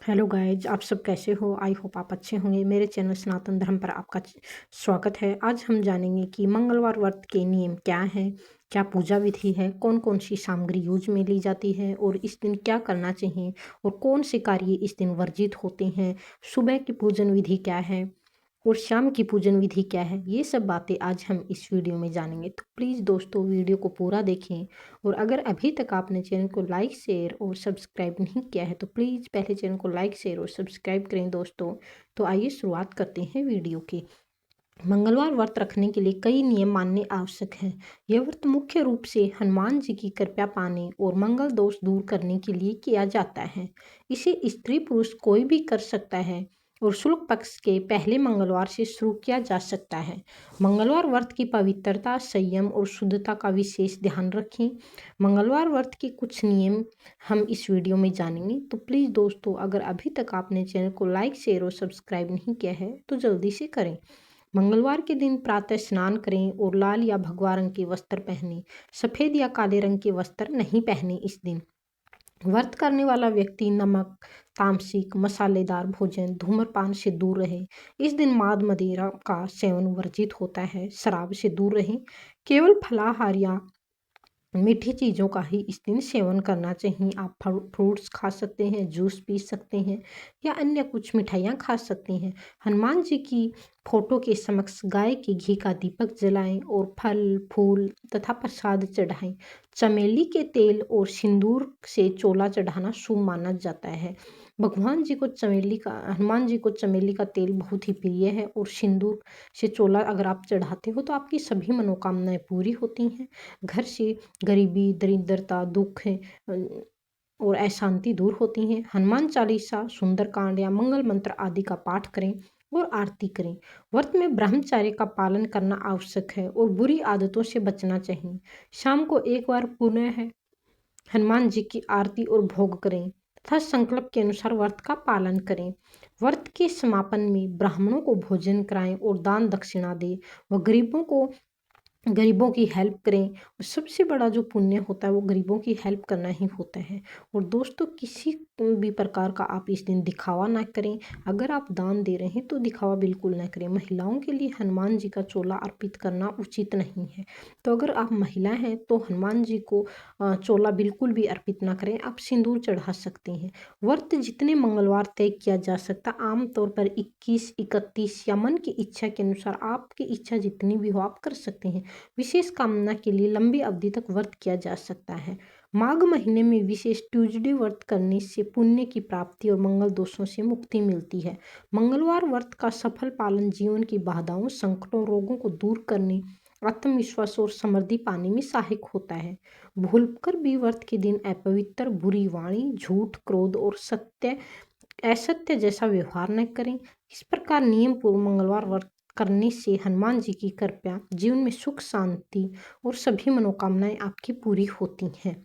Hello guys, आप सब कैसे हो? आई होप आप अच्छे होंगे। मेरे चैनल सनातन धर्म पर आपका स्वागत है। आज हम जानेंगे कि मंगलवार व्रत के नियम क्या हैं, क्या पूजा विधि है, कौन कौन सी सामग्री यूज में ली जाती है और इस दिन क्या करना चाहिए और कौन से कार्य इस दिन वर्जित होते हैं। सुबह की पूजन विधि क्या है और शाम की पूजन विधि क्या है, ये सब बातें आज हम इस वीडियो में जानेंगे। तो प्लीज़ दोस्तों, वीडियो को पूरा देखें और अगर अभी तक आपने चैनल को लाइक शेयर और सब्सक्राइब नहीं किया है तो प्लीज़ पहले चैनल को लाइक शेयर और सब्सक्राइब करें दोस्तों। तो आइए शुरुआत करते हैं वीडियो की। मंगलवार व्रत रखने के लिए कई नियम मानने आवश्यक हैं। यह व्रत मुख्य रूप से हनुमान जी की कृपा पाने और मंगल दोष दूर करने के लिए किया जाता है। इसे स्त्री पुरुष कोई भी कर सकता है और शुक्ल पक्ष के पहले मंगलवार से शुरू किया जा सकता है। मंगलवार व्रत की पवित्रता, संयम और शुद्धता का विशेष ध्यान रखें। मंगलवार व्रत के कुछ नियम हम इस वीडियो में जानेंगे। तो प्लीज़ दोस्तों, अगर अभी तक आपने चैनल को लाइक शेयर और सब्सक्राइब नहीं किया है तो जल्दी से करें। मंगलवार के दिन प्रातः स्नान करें और लाल या भगवा रंग के वस्त्र पहनें। सफ़ेद या काले रंग के वस्त्र नहीं पहने। इस दिन व्रत करने वाला व्यक्ति नमक, तामसिक, मसालेदार भोजन, धूम्रपान से दूर रहे। इस दिन माद मदिरा का सेवन वर्जित होता है। शराब से दूर रहें। केवल फलाहार या मीठी चीज़ों का ही इस दिन सेवन करना चाहिए। आप फ्रूट्स खा सकते हैं, जूस पी सकते हैं या अन्य कुछ मिठाइयाँ खा सकते हैं। हनुमान जी की फोटो के समक्ष गाय के घी का दीपक जलाएं और फल फूल तथा प्रसाद चढ़ाएं। चमेली के तेल और सिंदूर से चोला चढ़ाना शुभ माना जाता है। हनुमान जी को चमेली का तेल बहुत ही प्रिय है और सिंदूर से चोला अगर आप चढ़ाते हो तो आपकी सभी मनोकामनाएं पूरी होती हैं। घर से गरीबी, दरिद्रता, दुख और अशांति दूर होती हैं। हनुमान चालीसा, सुंदरकांड या मंगल मंत्र आदि का पाठ करें और आरती करें। व्रत में ब्रह्मचर्य का पालन करना आवश्यक है और बुरी आदतों से बचना चाहिए। शाम को एक बार पुनः हनुमान जी की आरती और भोग करें तथा संकल्प के अनुसार व्रत का पालन करें। व्रत के समापन में ब्राह्मणों को भोजन कराएं और दान दक्षिणा दें व गरीबों की हेल्प करें। और सबसे बड़ा जो पुण्य होता है वो गरीबों की हेल्प करना ही होता है। और दोस्तों, किसी भी प्रकार का आप इस दिन दिखावा ना करें। अगर आप दान दे रहे हैं तो दिखावा बिल्कुल ना करें। महिलाओं के लिए हनुमान जी का चोला अर्पित करना उचित नहीं है। तो अगर आप महिला हैं तो हनुमान जी को चोला बिल्कुल भी अर्पित ना करें। आप सिंदूर चढ़ा सकते हैं। व्रत जितने मंगलवार तय किया जा सकता, आमतौर पर 21, 31 या मन की इच्छा के अनुसार आपकी इच्छा जितनी भी हो आप कर सकते हैं। विशेष कामना के लिए लंबी अवधि तक व्रत किया जा सकता है। माघ महीने में विशेष ट्यूसडे व्रत करने से पुण्य की प्राप्ति और मंगल दोषों से मुक्ति मिलती है। मंगलवार व्रत का सफल पालन जीवन की बाधाओं, संकटों, रोगों को दूर करने, आत्मविश्वास और समृद्धि पाने में सहायक होता है। भूलकर भी व्रत के दिन अपवित्र, बुरी वाणी, झूठ, क्रोध और असत्य जैसा व्यवहार न करें। इस प्रकार नियम पूर्व मंगलवार व्रत करने से हनुमान जी की कृपा, जीवन में सुख शांति और सभी मनोकामनाएं आपकी पूरी होती हैं।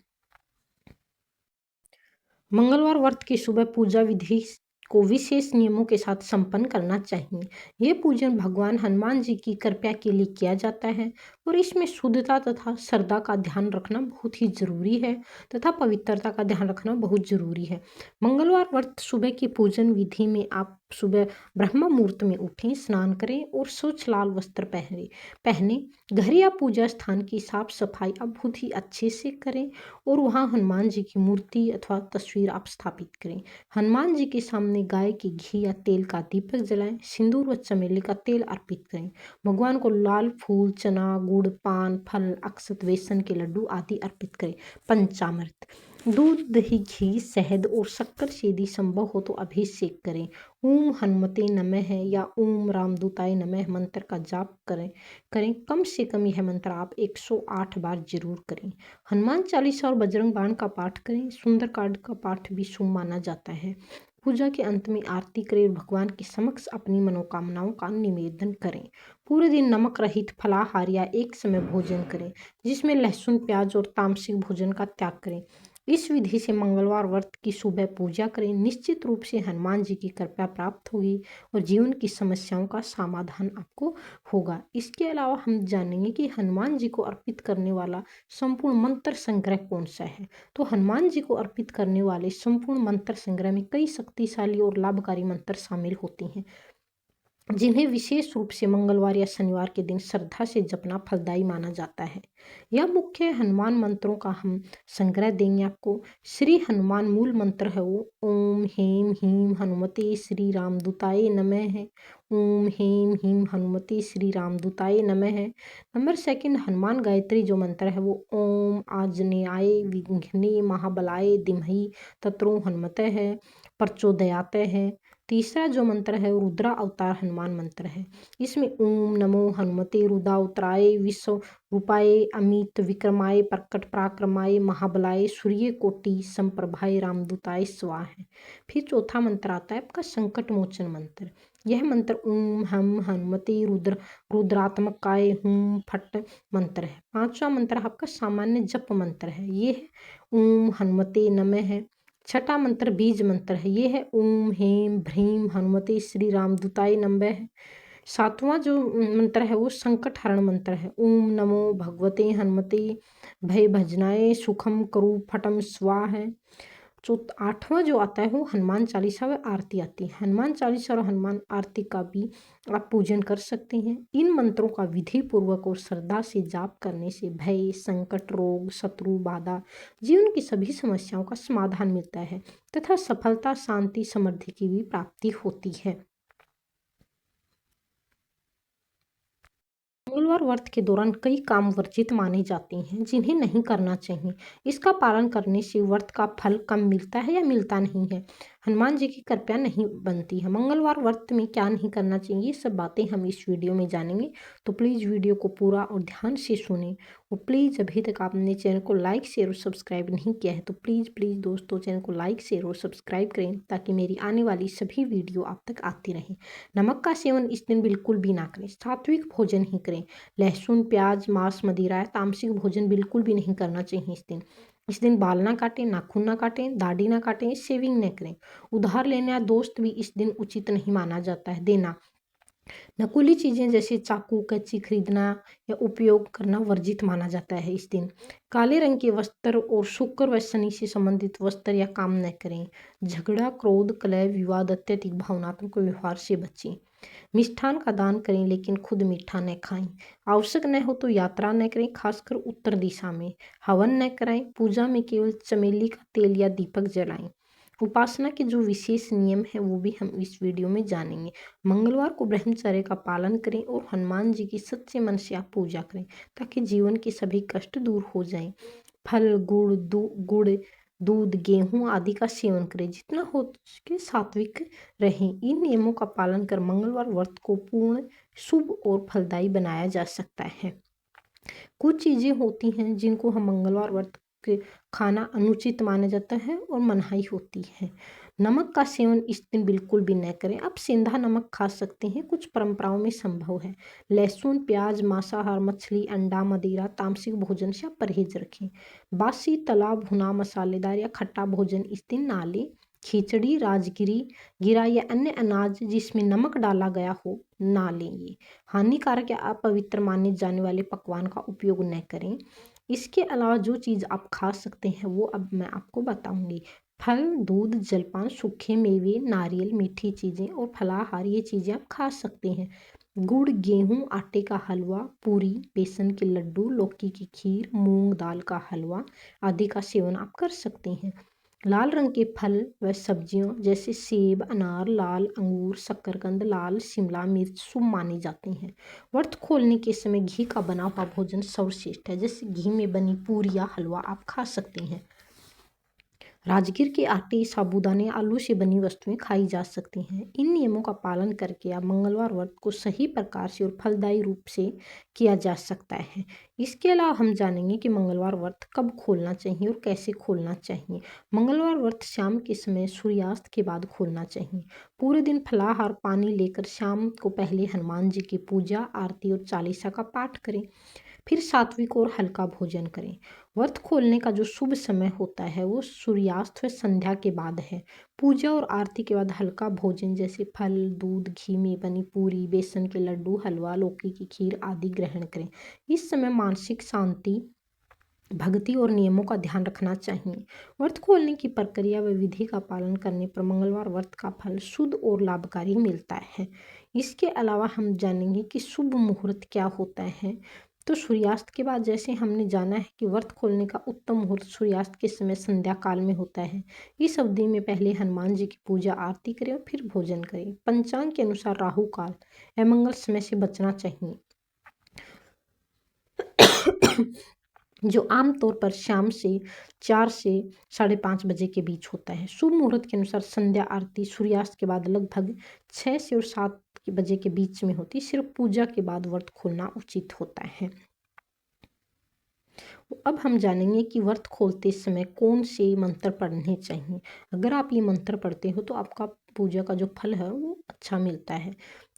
मंगलवार व्रत की सुबह पूजा विधि को विशेष नियमों के साथ संपन्न करना चाहिए। ये पूजन भगवान हनुमान जी की कृपा के लिए किया जाता है और इसमें शुद्धता तथा श्रद्धा का ध्यान रखना बहुत ही जरूरी है तथा पवित्रता का ध्यान रखना बहुत जरूरी है। मंगलवार व्रत सुबह की पूजन विधि में आप सुबह ब्रह्म मुहूर्त में उठें, स्नान करें और स्वच्छ लाल वस्त्र पहने। घर या पूजा स्थान की साफ सफाई आप बहुत ही अच्छे से करें और वहाँ हनुमान जी की मूर्ति अथवा तस्वीर आप स्थापित करें। हनुमान जी के सामने गाय के घी या तेल का दीपक जलाएं। सिंदूर व चमेली का तेल अर्पित करें। भगवान को लाल फूल, चना, गुड़, पान, फल, अक्षत, बेसन के लड्डू आदि अर्पित करें। पंचामृत, दूध, दही, घी, शहद और शक्कर से यदि संभव हो तो अभिषेक करें। ओम हनुमते नमः या ओम रामदूताय नमः मंत्र का जाप करें। कम से कम यह मंत्र आप 108 बार जरूर करें। हनुमान चालीसा और बजरंग बाण का पाठ करें। सुंदरकांड का पाठ भी शुभ माना जाता है। पूजा के अंत में आरती करें और भगवान के समक्ष अपनी मनोकामनाओं का निवेदन करें। पूरे दिन नमक रहित फलाहार या एक समय भोजन करें जिसमें लहसुन, प्याज और तामसिक भोजन का त्याग करें। इस विधि से मंगलवार व्रत की सुबह पूजा करें, निश्चित रूप से हनुमान जी की कृपा प्राप्त होगी और जीवन की समस्याओं का समाधान आपको होगा। इसके अलावा हम जानेंगे कि हनुमान जी को अर्पित करने वाला संपूर्ण मंत्र संग्रह कौन सा है। तो हनुमान जी को अर्पित करने वाले संपूर्ण मंत्र संग्रह में कई शक्तिशाली और लाभकारी मंत्र शामिल होते हैं, जिन्हें विशेष रूप से मंगलवार या शनिवार के दिन श्रद्धा से जपना फलदायी माना जाता है। यह मुख्य हनुमान मंत्रों का हम संग्रह देंगे आपको। श्री हनुमान मूल मंत्र है वो ओम हेम हीम हनुमते श्री रामदूताय नमः है। ओम हेम हीम हनुमते श्री रामदूताय नमः है। नंबर सेकंड, हनुमान गायत्री जो मंत्र है वो ओम आंजनेयाय विघ्ने महाबलाय धीमहि तन्नो हनुमते है प्रचोदयात है। तीसरा जो मंत्र है वो रुद्रा अवतार हनुमान मंत्र है। इसमें ओम नमो हनुमते रुद्रावताराय विश्व रूपाय अमित विक्रमाय प्रकट पराक्रमाय महाबलाय सूर्य कोटि संप्रभाय रामदूताय स्वाहा है। फिर चौथा मंत्र आता है आपका संकट मोचन मंत्र। यह मंत्र ओम हम हनुमते रुद्रात्मकाय हुम फट मंत्र है। पांचवा मंत्र आपका सामान्य जप मंत्र है, ये है ओम हनुमते नमः है। छठा मंत्र बीज मंत्र है, ये है ओम हेम भ्रीम हनुमते श्री रामदूताय नमः है। सातवां जो मंत्र है वो संकट हरण मंत्र है, ओम नमो भगवते हनुमते भय भजनाय सुखम करु फटम स्वाहा है। आठवां जो आता है वो हनुमान चालीसा व आरती आती है। हनुमान चालीसा और हनुमान आरती का भी आप पूजन कर सकते हैं। इन मंत्रों का विधि पूर्वक और श्रद्धा से जाप करने से भय संकट रोग शत्रु बाधा जीवन की सभी समस्याओं का समाधान मिलता है तथा सफलता शांति समृद्धि की भी प्राप्ति होती है। मंगलवार व्रत के दौरान कई काम वर्जित माने जाते हैं जिन्हें नहीं करना चाहिए। इसका पालन करने से व्रत का फल कम मिलता है या मिलता नहीं है, हनुमान जी की कृपा नहीं बनती है। मंगलवार व्रत में क्या नहीं करना चाहिए, ये सब बातें हम इस वीडियो में जानेंगे, तो प्लीज़ वीडियो को पूरा और ध्यान से सुनें। और प्लीज़ अभी तक आपने चैनल को लाइक शेयर और सब्सक्राइब नहीं किया है तो प्लीज़ दोस्तों चैनल को लाइक शेयर और सब्सक्राइब करें ताकि मेरी आने वाली सभी वीडियो आप तक आती रहें। नमक का सेवन इस दिन बिल्कुल भी ना करें, सात्विक भोजन ही करें। लहसुन प्याज मांस मदिरा तामसिक भोजन बिल्कुल भी नहीं करना चाहिए इस दिन बाल ना काटें, नाखून ना काटें, दाढ़ी ना काटें, शेविंग न करें। उधार लेना दोस्त भी इस दिन उचित नहीं माना जाता है देना। नकुली चीज़ें जैसे चाकू कैंची खरीदना या उपयोग करना वर्जित माना जाता है इस दिन। काले रंग के वस्त्र और शुक्र व शनि से संबंधित वस्त्र या काम न करें। झगड़ा क्रोध कलह विवाद अत्यधिक भावनात्मक व्यवहार से बचें। मिष्ठान का दान करें लेकिन खुद मीठा न खाएं। आवश्यक न हो तो यात्रा न करें, खासकर उत्तर दिशा में। हवन न कराएं। पूजा में केवल चमेली का तेल या दीपक जलाएं। उपासना के जो विशेष नियम है वो भी हम इस वीडियो में जानेंगे। मंगलवार को ब्रह्मचर्य का पालन करें और हनुमान जी की सच्चे मन से आप पूजा करें ताकि जीवन के सभी कष्ट दूर हो जाएं। फल गुड़ दूध गेहूं आदि का सेवन करें, जितना हो सके सात्विक रहें। इन नियमों का पालन कर मंगलवार व्रत को पूर्ण शुभ और फलदायी बनाया जा सकता है। कुछ चीज़ें होती हैं जिनको हम मंगलवार व्रत के खाना अनुचित माना जाता है और मनाही होती है। नमक का सेवन इस दिन बिल्कुल भी न करें। आप सेंधा नमक खा सकते हैं, कुछ परंपराओं में संभव है। लहसुन प्याज मांसाहार मछली अंडा मदिरा तामसिक भोजन से आप परहेज रखें। बासी तला भुना मसालेदार या खट्टा भोजन इस दिन ना लें। खिचड़ी राजगिरी गिरा या अन्य अनाज जिसमें नमक डाला गया हो ना लेंगे। हानिकारक या अपवित्र माने जाने वाले पकवान का उपयोग न करें। इसके अलावा जो चीज़ आप खा सकते हैं वो अब मैं आपको बताऊंगी। फल दूध जलपान सूखे मेवे नारियल मीठी चीज़ें और फलाहार ये चीज़ें आप खा सकते हैं। गुड़ गेहूं आटे का हलवा पूरी बेसन के लड्डू लौकी की खीर मूंग दाल का हलवा आदि का सेवन आप कर सकते हैं। लाल रंग के फल व सब्जियों जैसे सेब अनार लाल अंगूर शकरकंद लाल शिमला मिर्च शुभ माने जाते हैं। व्रत खोलने के समय घी का बना हुआ भोजन सर्वश्रेष्ठ है, जैसे घी में बनी पूरी या हलवा आप खा सकते हैं। राजगिर के आटे साबूदाने आलू से बनी वस्तुएं खाई जा सकती हैं। इन नियमों का पालन करके आप मंगलवार व्रत को सही प्रकार से और फलदायी रूप से किया जा सकता है। इसके अलावा हम जानेंगे कि मंगलवार व्रत कब खोलना चाहिए और कैसे खोलना चाहिए। मंगलवार व्रत शाम के समय सूर्यास्त के बाद खोलना चाहिए। पूरे दिन फलाहार पानी लेकर शाम को पहले हनुमान जी की पूजा आरती और चालीसा का पाठ करें, फिर सात्विक और हल्का भोजन करें। व्रत खोलने का जो शुभ समय होता है वो सूर्यास्त व संध्या के बाद है। पूजा और आरती के बाद हल्का भोजन जैसे फल, दूध, घी में बनी पूरी, बेसन के लड्डू, हलवा, लौकी की खीर आदि ग्रहण करें। इस समय मानसिक शांति, भक्ति और नियमों का ध्यान रखना चाहिए। व्रत खोलने की प्रक्रिया व विधि का पालन करने पर मंगलवार व्रत का फल शुद्ध और लाभकारी मिलता है। इसके अलावा हम जानेंगे कि शुभ मुहूर्त क्या होता है। तो सूर्यास्त के बाद जैसे हमने जाना है कि व्रत खोलने का उत्तम मुहूर्त सूर्यास्त के समय संध्या काल में होता है। इस अवधि में पहले हनुमान जी की पूजा आरती करें और फिर भोजन करें। पंचांग के अनुसार राहु काल अमंगल समय से बचना चाहिए जो आमतौर पर शाम से 4 से 5:30 बजे के बीच होता है। शुभ मुहूर्त के अनुसार संध्या आरती सूर्यास्त के बाद लगभग 6 से और 7 बजे के बीच में होती है। सिर्फ पूजा के बाद व्रत खोलना उचित होता है। अब हम जानेंगे कि व्रत खोलते समय कौन से मंत्र पढ़ने चाहिए। अगर आप ये मंत्र पढ़ते हो तो आपका पूजा का जो फल है वो अच्छा मिलता है।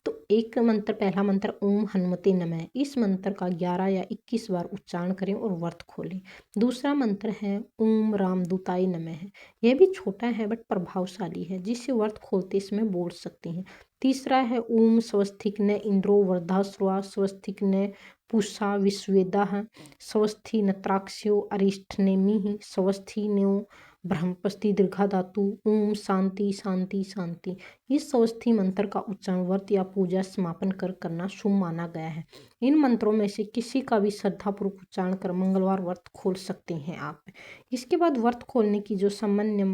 तो एक मंत्र, पहला मंत्र ओम हनुमते नमः। इस मंत्र का 11 या 21 बार उच्चारण करें और व्रत खोलें। दूसरा मंत्र है ओम रामदूताय नमः। यह भी छोटा है बट प्रभावशाली है, जिसे व्रत खोलते समय बोल सकते हैं। तीसरा है ओम स्वस्तिक न इंद्रो वर्धास्वा स्वस्तिक न पूषा विश्वेदाः स्वस्ति नत्राक्ष्यो अरिष्टनेमिः स्वस्ति नो ब्रह्मपस्ति दीर्घा धातु। ओम शांति शांति शांति। इस स्वस्ति मंत्र का उच्चारण व्रत या पूजा समापन कर करना शुभ माना गया है। इन मंत्रों में से किसी का भी श्रद्धापूर्वक उच्चारण कर मंगलवार व्रत खोल सकते हैं आप। इसके बाद व्रत खोलने की जो सामान्य